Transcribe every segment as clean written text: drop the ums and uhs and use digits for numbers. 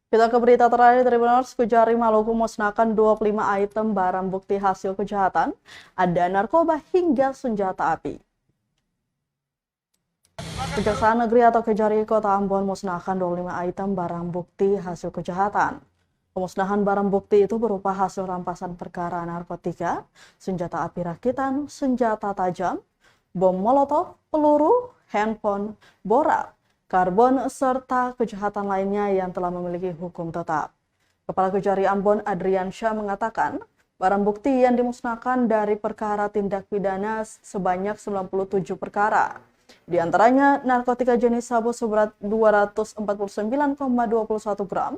Kita ke berita terakhir, Tribuners. Kejari Maluku musnahkan 25 item barang bukti hasil kejahatan, ada narkoba hingga senjata api. Kejaksaan Negeri atau Kejari Kota Ambon musnahkan 25 item barang bukti hasil kejahatan. Pemusnahan barang bukti itu berupa hasil rampasan perkara narkotika, senjata api rakitan, senjata tajam, bom molotov, peluru, handphone, borak, karbon, serta kejahatan lainnya yang telah memiliki hukum tetap. Kepala Kejari Ambon Adrian Syah mengatakan, barang bukti yang dimusnahkan dari perkara tindak pidana sebanyak 97 perkara. Di antaranya narkotika jenis sabu seberat 249,21 gram,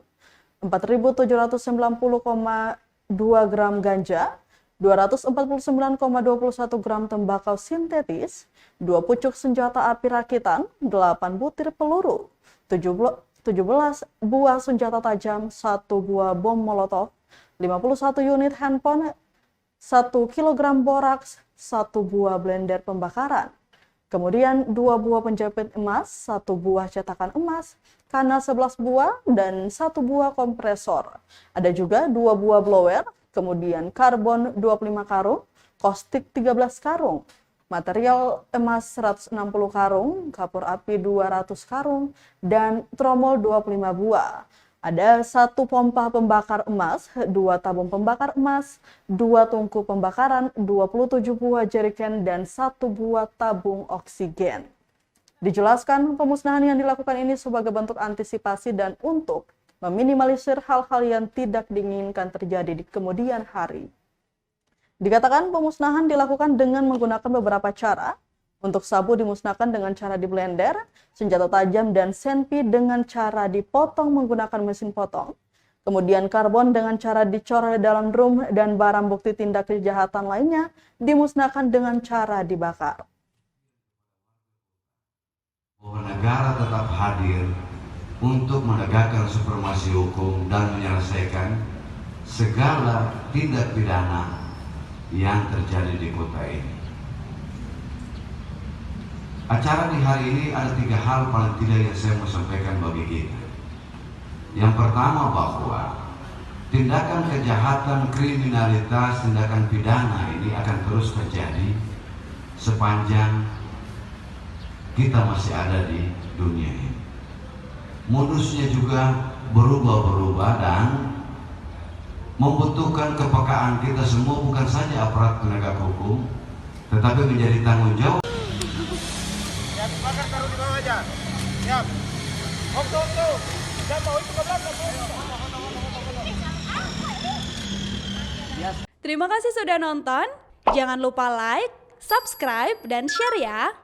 4.790,2 gram ganja, 249,21 gram tembakau sintetis, 2 pucuk senjata api rakitan, 8 butir peluru, 17 buah senjata tajam, 1 buah bom molotov, 51 unit handphone, 1 kilogram boraks, 1 buah blender pembakaran. Kemudian 2 buah penjepit emas, 1 buah cetakan emas, kana 11 buah, dan 1 buah kompresor. Ada juga 2 buah blower, kemudian karbon 25 karung, kostik 13 karung, material emas 160 karung, kapur api 200 karung, dan tromol 25 buah. Ada 1 pompa pembakar emas, 2 tabung pembakar emas, 2 tungku pembakaran, 27 buah jerigen, dan 1 buah tabung oksigen. Dijelaskan, pemusnahan yang dilakukan ini sebagai bentuk antisipasi dan untuk meminimalisir hal-hal yang tidak diinginkan terjadi di kemudian hari. Dikatakan pemusnahan dilakukan dengan menggunakan beberapa cara. Untuk sabu dimusnahkan dengan cara di blender, senjata tajam dan senpi dengan cara dipotong menggunakan mesin potong. Kemudian karbon dengan cara dicor dalam drum, dan barang bukti tindak kejahatan lainnya dimusnahkan dengan cara dibakar. Bahwa negara tetap hadir untuk menegakkan supremasi hukum dan menyelesaikan segala tindak pidana yang terjadi di kota ini. Acara di hari ini ada 3 hal paling tidak yang saya mau sampaikan bagi kita. Yang pertama, bahwa tindakan kejahatan, kriminalitas, tindakan pidana ini akan terus terjadi sepanjang kita masih ada di dunia ini. Modusnya juga berubah-berubah dan membutuhkan kepekaan kita semua, bukan saja aparat penegak hukum, tetapi menjadi tanggung jawab. Bakar, taruh di bawah aja. Siap. Tuh. Siapa? Itu ke belakang. Terima kasih sudah nonton. Jangan lupa like, subscribe, dan share ya.